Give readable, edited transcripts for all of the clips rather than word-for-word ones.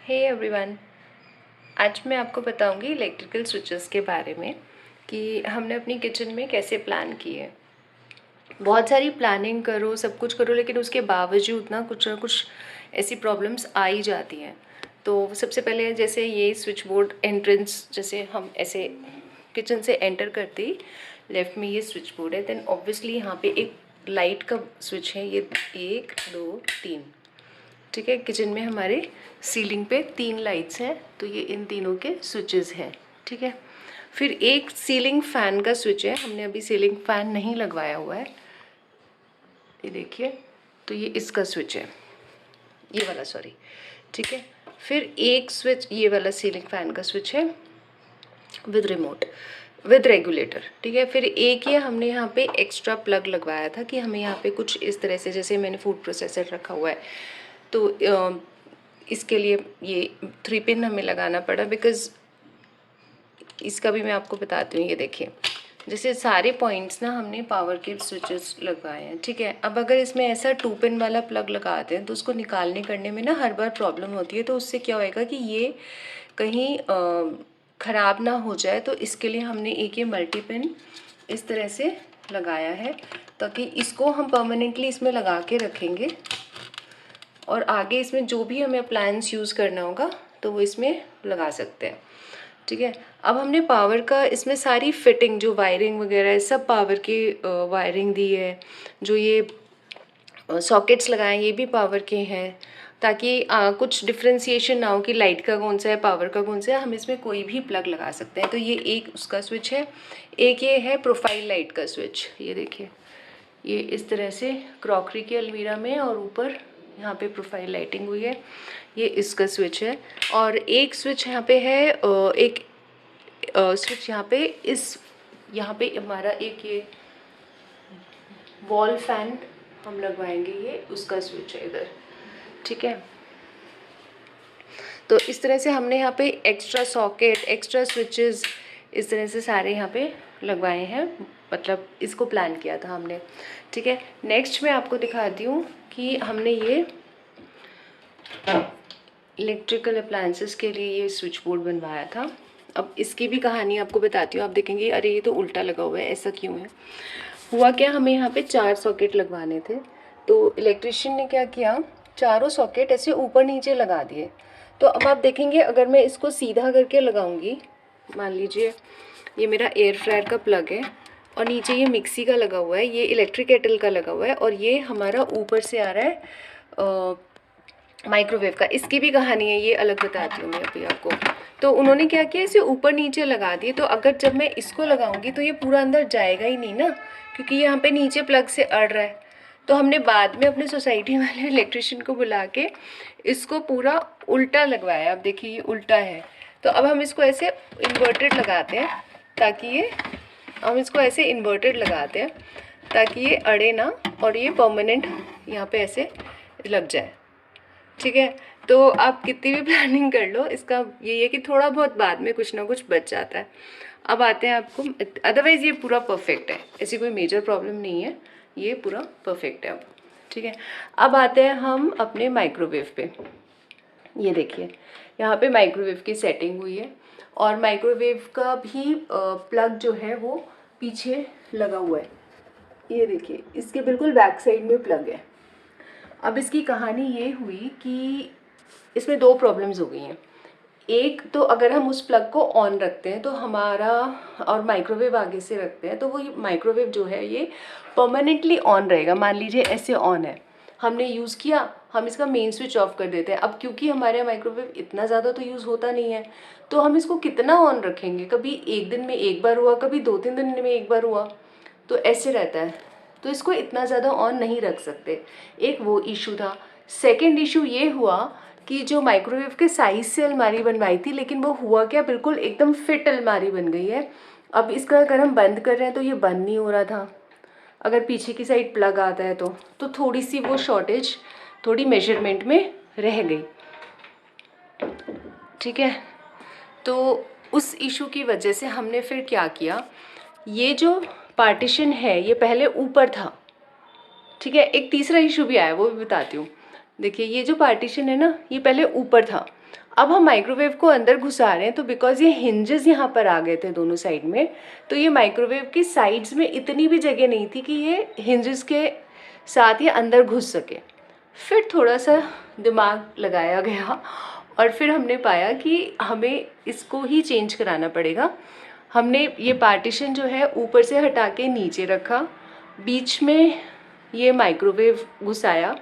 Hey everyone, आज मैं आपको बताऊंगी इलेक्ट्रिकल स्विचेस के बारे में कि हमने अपनी किचन में कैसे प्लान की है। बहुत सारी प्लानिंग करो, सब कुछ करो, लेकिन उसके बावजूद ना कुछ ऐसी प्रॉब्लम्स आ ही जाती हैं। तो सबसे पहले जैसे ये स्विच बोर्ड एंट्रेंस, जैसे हम ऐसे किचन से एंटर करते ही लेफ़्ट में ये स्विच बोर्ड है, देन ऑब्वियसली यहाँ पे एक लाइट का स्विच है। ये 1 2 3, ठीक है। किचन में हमारे सीलिंग पे 3 लाइट्स हैं, तो ये इन तीनों के स्विचेस हैं, ठीक है। फिर एक सीलिंग फ़ैन का स्विच है, हमने अभी सीलिंग फ़ैन नहीं लगवाया हुआ है, ये देखिए। तो ये इसका स्विच है, ये वाला, सॉरी, ठीक है। फिर एक स्विच ये वाला सीलिंग फ़ैन का स्विच है विद रिमोट, विद रेगुलेटर, ठीक है। फिर एक ये हमने यहाँ पे एक्स्ट्रा प्लग लगवाया था कि हमें यहाँ पे कुछ इस तरह से, जैसे मैंने फूड प्रोसेसर रखा हुआ है, तो इसके लिए ये 3 पिन हमें लगाना पड़ा, बिकॉज़ इसका भी मैं आपको बताती हूँ। ये देखिए, जैसे सारे पॉइंट्स ना हमने पावर के स्विचेस लगवाए हैं, ठीक है। अब अगर इसमें ऐसा 2 पिन वाला प्लग लगाते हैं तो उसको निकालने करने में ना हर बार प्रॉब्लम होती है। तो उससे क्या होएगा कि ये कहीं ख़राब ना हो जाए, तो इसके लिए हमने एक ये मल्टी पिन इस तरह से लगाया है, ताकि इसको हम परमानेंटली इसमें लगा के रखेंगे और आगे इसमें जो भी हमें अप्लायंस यूज़ करना होगा तो वो इसमें लगा सकते हैं, ठीक है। अब हमने पावर का इसमें सारी फिटिंग, जो वायरिंग वगैरह है, सब पावर की वायरिंग दी है। जो ये सॉकेट्स लगाए ये भी पावर के हैं, ताकि कुछ डिफ्रेंसिएशन ना हो कि लाइट का कौन सा है, पावर का कौन सा है। हम इसमें कोई भी प्लग लगा सकते हैं। तो ये एक उसका स्विच है। एक ये है प्रोफाइल लाइट का स्विच, ये देखिए, ये इस तरह से क्रॉकरी की अलमीरा में, और ऊपर यहाँ पे प्रोफाइल लाइटिंग हुई है, ये इसका स्विच है। और एक स्विच यहाँ पे है, एक स्विच यहाँ पे यहाँ पे हमारा एक ये वॉल फैन हम लगवाएंगे, ये उसका स्विच है इधर, ठीक है। तो इस तरह से हमने यहाँ पे एक्स्ट्रा सॉकेट, एक्स्ट्रा स्विचेस इस तरह से सारे यहाँ पे लगवाए हैं, मतलब इसको प्लान किया था हमने, ठीक है। नेक्स्ट मैं आपको दिखाती हूँ कि हमने ये इलेक्ट्रिकल अप्लायंसेस के लिए ये स्विच बोर्ड बनवाया था। अब इसकी भी कहानी आपको बताती हूँ। आप देखेंगे अरे ये तो उल्टा लगा हुआ है, ऐसा क्यों है। हुआ क्या, हमें यहाँ पे 4 सॉकेट लगवाने थे, तो इलेक्ट्रिशियन ने क्या किया, चारों सॉकेट ऐसे ऊपर नीचे लगा दिए। तो अब आप देखेंगे, अगर मैं इसको सीधा करके लगाऊंगी, मान लीजिए ये मेरा एयर फ्रायर का प्लग है और नीचे ये मिक्सी का लगा हुआ है, ये इलेक्ट्रिक केटल का लगा हुआ है, और ये हमारा ऊपर से आ रहा है माइक्रोवेव का। इसकी भी कहानी है, ये अलग बताती हूँ मैं अभी आपको। तो उन्होंने क्या किया, इसे ऊपर नीचे लगा दिए। तो अगर जब मैं इसको लगाऊंगी तो ये पूरा अंदर जाएगा ही नहीं ना, क्योंकि यहाँ पे नीचे प्लग से अड़ रहा है। तो हमने बाद में अपने सोसाइटी वाले इलेक्ट्रिशियन को बुला के इसको पूरा उल्टा लगवाया। अब देखिए ये उल्टा है। तो अब हम इसको ऐसे इन्वर्टेड लगाते हैं, ताकि ये, हम इसको ऐसे इन्वर्टेड लगाते हैं ताकि ये अड़े ना, और ये परमानेंट यहाँ पे ऐसे लग जाए, ठीक है। तो आप कितनी भी प्लानिंग कर लो, इसका ये है कि थोड़ा बहुत बाद में कुछ ना कुछ बच जाता है। अब आते हैं आपको, अदरवाइज़ ये पूरा परफेक्ट है, ऐसी कोई मेजर प्रॉब्लम नहीं है, ये पूरा परफेक्ट है अब, ठीक है। अब आते हैं हम अपने माइक्रोवेव पे। ये देखिए, यहाँ पे माइक्रोवेव की सेटिंग हुई है, और माइक्रोवेव का भी प्लग जो है वो पीछे लगा हुआ है। ये देखिए, इसके बिल्कुल बैक साइड में प्लग है। अब इसकी कहानी ये हुई कि इसमें 2 प्रॉब्लम्स हो गई हैं। एक तो अगर हम उस प्लग को ऑन रखते हैं तो हमारा, और माइक्रोवेव आगे से रखते हैं, तो वो माइक्रोवेव जो है ये परमानेंटली ऑन रहेगा। मान लीजिए ऐसे ऑन है, हमने यूज़ किया, हम इसका मेन स्विच ऑफ कर देते हैं। अब क्योंकि हमारे माइक्रोवेव इतना ज़्यादा तो यूज़ होता नहीं है, तो हम इसको कितना ऑन रखेंगे, कभी एक दिन में एक बार हुआ, कभी 2-3 दिन में एक बार हुआ, तो ऐसे रहता है। तो इसको इतना ज़्यादा ऑन नहीं रख सकते, एक वो इशू था। सेकेंड इशू ये हुआ कि जो माइक्रोवेव के साइज़ से अलमारी बनवाई थी, लेकिन वो हुआ क्या, बिल्कुल एकदम फिट अलमारी बन गई है। अब इसका अगर हम बंद कर रहे हैं तो ये बंद नहीं हो रहा था, अगर पीछे की साइड प्लग आता है तो थोड़ी सी वो शॉर्टेज थोड़ी मेजरमेंट में रह गई, ठीक है। तो उस इशू की वजह से हमने फिर क्या किया, ये जो पार्टीशन है ये पहले ऊपर था, ठीक है। एक तीसरा इशू भी आया, वो भी बताती हूँ। देखिए, ये जो पार्टीशन है ना, ये पहले ऊपर था, अब हम माइक्रोवेव को अंदर घुसा रहे हैं, तो बिकॉज ये हिंजेस यहाँ पर आ गए थे दोनों साइड में, तो ये माइक्रोवेव की साइड्स में इतनी भी जगह नहीं थी कि ये हिंजेस के साथ ये अंदर घुस सके। फिर थोड़ा सा दिमाग लगाया गया और फिर हमने पाया कि हमें इसको ही चेंज कराना पड़ेगा। हमने ये पार्टीशन जो है ऊपर से हटा के नीचे रखा, बीच में ये माइक्रोवेव घुसाया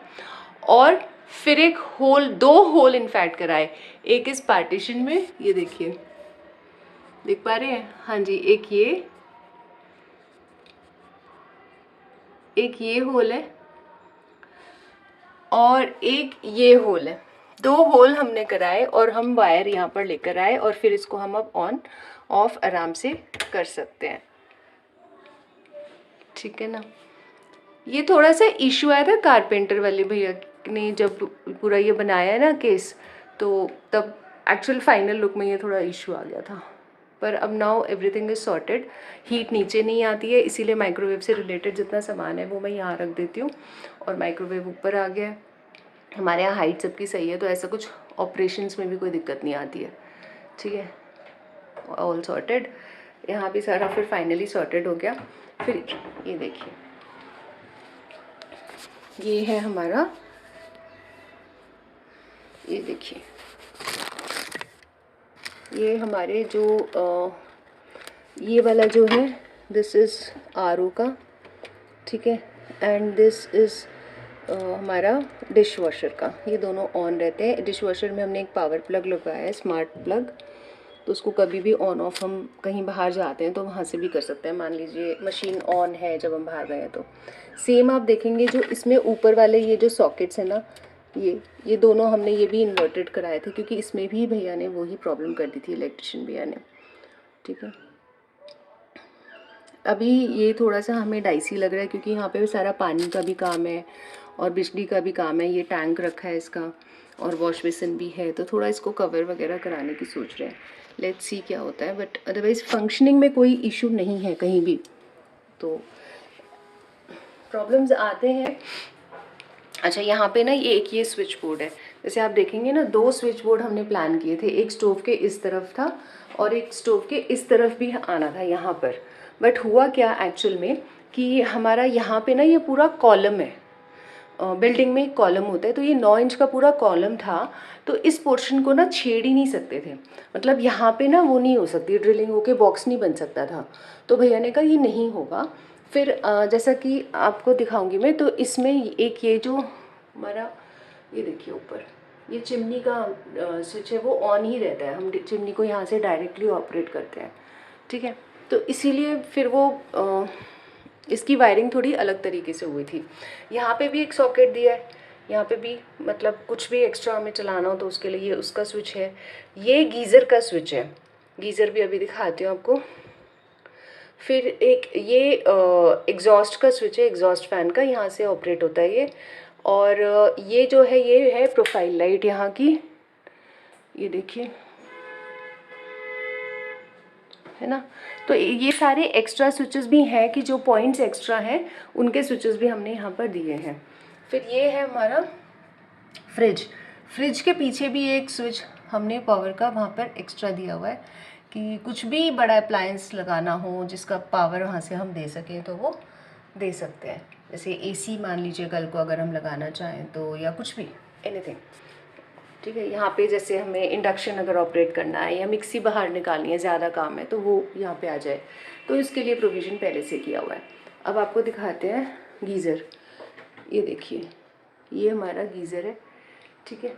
और फिर एक होल, 2 होल इनफैक्ट कराए, एक इस पार्टीशन में, ये देखिए, देख पा रहे हैं? हाँ जी, एक ये होल है और एक ये होल है। 2 होल हमने कराए और हम वायर यहाँ पर लेकर आए और फिर इसको हम अब ऑन ऑफ आराम से कर सकते हैं। ठीक है ना। ये थोड़ा सा इशू आया था कारपेंटर वाले भैया ने जब पूरा ये बनाया है ना केस, तो तब एक्चुअल फाइनल लुक में ये थोड़ा इशू आ गया था, पर अब now everything is sorted. Heat नीचे नहीं आती है, इसीलिए माइक्रोवेव से रिलेटेड जितना सामान है वो मैं यहाँ रख देती हूँ और माइक्रोवेव ऊपर आ गया। हमारे यहाँ हाइट सबकी सही है, तो ऐसा कुछ ऑपरेशंस में भी कोई दिक्कत नहीं आती है। ठीक है, ऑल सॉर्टेड। यहाँ भी सारा फिर फाइनली सॉर्टेड हो गया। फिर ये देखिए, ये है हमारा, ये देखिए, ये हमारे जो ये वाला जो है, दिस इज़ आरओ का, ठीक है, एंड दिस इज़ हमारा डिश वॉशर का। ये दोनों ऑन रहते हैं। डिश वॉशर में हमने एक पावर प्लग लगवाया है, स्मार्ट प्लग, तो उसको कभी भी ऑन ऑफ हम कहीं बाहर जाते हैं तो वहाँ से भी कर सकते हैं। मान लीजिए मशीन ऑन है जब हम बाहर गए हैं तो। सेम आप देखेंगे जो इसमें ऊपर वाले ये जो सॉकेट्स हैं ना, ये दोनों हमने ये भी इन्वर्टेड कराए थे, क्योंकि इसमें भी भैया ने वही प्रॉब्लम कर दी थी, इलेक्ट्रिशियन भैया ने। ठीक है, अभी ये थोड़ा सा हमें डाइसी लग रहा है क्योंकि यहाँ पे सारा पानी का भी काम है और बिजली का भी काम है। ये टैंक रखा है इसका और वॉश बेसिन भी है, तो थोड़ा इसको कवर वगैरह कराने की सोच रहे हैं। लेट्स सी क्या होता है, बट अदरवाइज़ फंक्शनिंग में कोई इशू नहीं है कहीं भी। तो प्रॉब्लम्स आते हैं। अच्छा, यहाँ पे ना ये स्विच बोर्ड है। जैसे आप देखेंगे ना, 2 स्विच बोर्ड हमने प्लान किए थे, एक स्टोव के इस तरफ था और एक स्टोव के इस तरफ भी आना था यहाँ पर। बट हुआ क्या एक्चुअल में कि हमारा यहाँ पे ना ये पूरा कॉलम है, बिल्डिंग में एक कॉलम होता है, तो ये 9 इंच का पूरा कॉलम था, तो इस पोर्शन को ना छेड़ ही नहीं सकते थे। मतलब यहाँ पे ना वो नहीं हो सकती, ड्रिलिंग होके बॉक्स नहीं बन सकता था। तो भैया ने कहा ये नहीं होगा। फिर जैसा कि आपको दिखाऊंगी मैं, तो इसमें एक ये जो हमारा, ये देखिए ऊपर ये चिमनी का स्विच है, वो ऑन ही रहता है। हम चिमनी को यहाँ से डायरेक्टली ऑपरेट करते हैं। ठीक है, तो इसीलिए फिर वो इसकी वायरिंग थोड़ी अलग तरीके से हुई थी। यहाँ पे भी एक सॉकेट दिया है, यहाँ पे भी, मतलब कुछ भी एक्स्ट्रा हमें चलाना हो तो उसके लिए ये उसका स्विच है। ये गीज़र का स्विच है, गीज़र भी अभी दिखाती हूँ आपको। फिर एक ये एग्जॉस्ट का स्विच है, एग्जॉस्ट फैन का, यहाँ से ऑपरेट होता है ये। और ये जो है ये है प्रोफाइल लाइट यहाँ की, ये देखिए, है ना। तो ये सारे एक्स्ट्रा स्विचेस भी हैं कि जो पॉइंट्स एक्स्ट्रा हैं उनके स्विचेस भी हमने यहाँ पर दिए हैं। फिर ये है हमारा फ्रिज। फ्रिज के पीछे भी एक स्विच हमने पावर का वहाँ पर एक्स्ट्रा दिया हुआ है कि कुछ भी बड़ा अप्लायंस लगाना हो जिसका पावर वहाँ से हम दे सकें तो वो दे सकते हैं। जैसे एसी मान लीजिए कल को अगर हम लगाना चाहें तो, या कुछ भी, एनीथिंग। ठीक है, यहाँ पे जैसे हमें इंडक्शन अगर ऑपरेट करना है या मिक्सी बाहर निकालनी है, ज़्यादा काम है, तो वो यहाँ पे आ जाए, तो इसके लिए प्रोविज़न पहले से किया हुआ है। अब आपको दिखाते हैं गीज़र। ये देखिए, ये हमारा गीज़र है। ठीक है,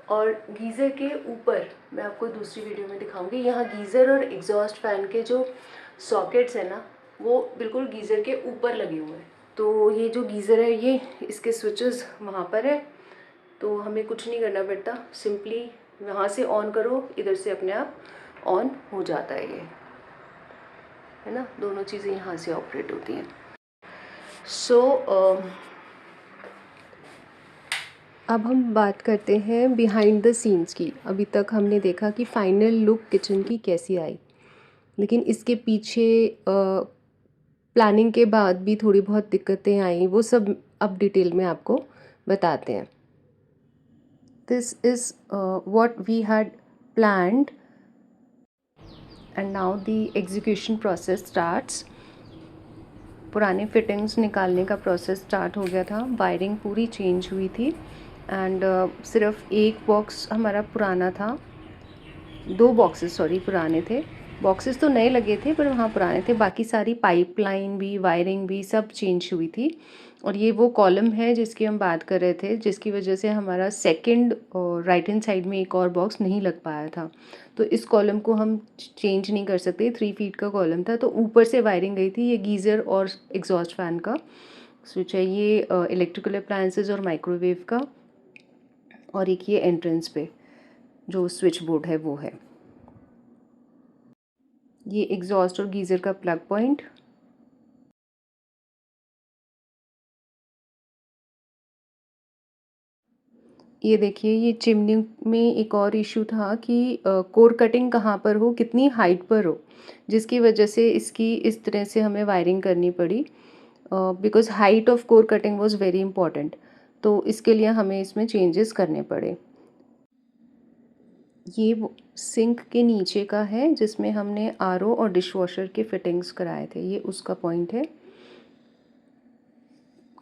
और गीज़र के ऊपर मैं आपको दूसरी वीडियो में दिखाऊंगी, यहाँ गीज़र और एग्जॉस्ट फैन के जो सॉकेट्स हैं ना, वो बिल्कुल गीज़र के ऊपर लगे हुए हैं। तो ये जो गीज़र है, ये इसके स्विचेस वहाँ पर है, तो हमें कुछ नहीं करना पड़ता, सिंपली वहाँ से ऑन करो, इधर से अपने आप ऑन हो जाता है ये, है ना। दोनों चीज़ें यहाँ से ऑपरेट होती हैं। सो अब हम बात करते हैं बिहाइंड द सीन्स की। अभी तक हमने देखा कि फाइनल लुक किचन की कैसी आई, लेकिन इसके पीछे प्लानिंग के बाद भी थोड़ी बहुत दिक्कतें आई, वो सब अब डिटेल में आपको बताते हैं। This is what we had planned and now the execution process starts. पुराने फिटिंग्स निकालने का प्रोसेस स्टार्ट हो गया था, वायरिंग पूरी चेंज हुई थी एंड सिर्फ एक बॉक्स हमारा पुराना था, 2 बॉक्सेस सॉरी पुराने थे, बॉक्सेस तो नए लगे थे पर वहाँ पुराने थे, बाकी सारी पाइपलाइन भी वायरिंग भी सब चेंज हुई थी। और ये वो कॉलम है जिसकी हम बात कर रहे थे, जिसकी वजह से हमारा सेकंड राइट हैंड साइड में एक और बॉक्स नहीं लग पाया था। तो इस कॉलम को हम चेंज नहीं कर सकते, 3 फीट का कॉलम था, तो ऊपर से वायरिंग गई थी। ये गीज़र और एग्जॉस्ट फैन का स्विच है, ये इलेक्ट्रिकल अप्लायंसेस और माइक्रोवेव का, और एक ये एंट्रेंस पे जो स्विच बोर्ड है वो है। ये एग्जॉस्ट और गीज़र का प्लग पॉइंट, ये देखिए ये चिमनी में एक और इशू था कि कोर कटिंग कहाँ पर हो, कितनी हाइट पर हो, जिसकी वजह से इसकी इस तरह से हमें वायरिंग करनी पड़ी, because height of core cutting was very important. तो इसके लिए हमें इसमें चेंजेस करने पड़े। ये सिंक के नीचे का है जिसमें हमने आरओ और डिशवॉशर के फिटिंग्स कराए थे, ये उसका पॉइंट है।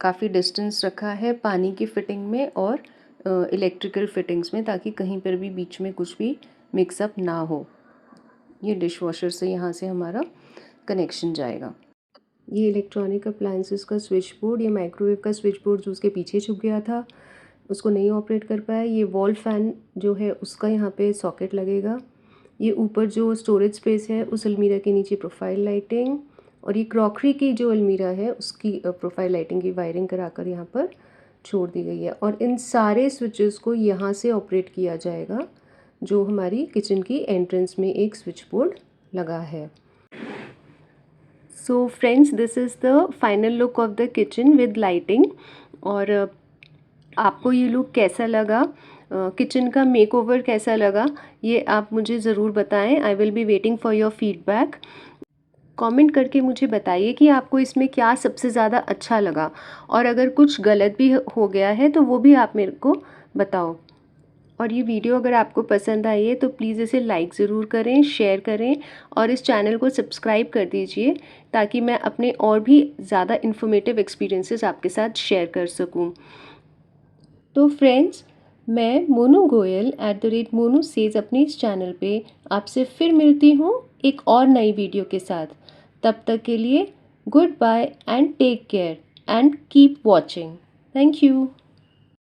काफ़ी डिस्टेंस रखा है पानी की फिटिंग में और इलेक्ट्रिकल फिटिंग्स में, ताकि कहीं पर भी बीच में कुछ भी मिक्सअप ना हो। ये डिशवॉशर से यहाँ से हमारा कनेक्शन जाएगा। ये इलेक्ट्रॉनिक अप्लायंसेस का स्विच बोर्ड, ये माइक्रोवेव का स्विच बोर्ड जो उसके पीछे छुप गया था, उसको नहीं ऑपरेट कर पाया। ये वॉल फैन जो है उसका यहाँ पे सॉकेट लगेगा। ये ऊपर जो स्टोरेज स्पेस है उस अलमीरा के नीचे प्रोफाइल लाइटिंग, और ये क्रॉकरी की जो अलमीरा है उसकी प्रोफाइल लाइटिंग की वायरिंग कराकर यहाँ पर छोड़ दी गई है। और इन सारे स्विचेस को यहाँ से ऑपरेट किया जाएगा, जो हमारी किचन की एंट्रेंस में एक स्विच बोर्ड लगा है। So friends, this is the final look of the kitchen with lighting. और आपको ये लुक कैसा लगा, किचन का मेकओवर कैसा लगा, ये आप मुझे ज़रूर बताएं। I will be waiting for your feedback. Comment करके मुझे बताइए कि आपको इसमें क्या सबसे ज़्यादा अच्छा लगा, और अगर कुछ गलत भी हो गया है तो वो भी आप मेरे को बताओ। और ये वीडियो अगर आपको पसंद आई है तो प्लीज़ इसे लाइक ज़रूर करें, शेयर करें और इस चैनल को सब्सक्राइब कर दीजिए, ताकि मैं अपने और भी ज़्यादा इन्फॉर्मेटिव एक्सपीरियंसेस आपके साथ शेयर कर सकूं। तो फ्रेंड्स, मैं मोनू गोयल @मोनू सेज अपने इस चैनल पे आपसे फिर मिलती हूँ एक और नई वीडियो के साथ। तब तक के लिए goodbye and take care and keep watching. Thank you.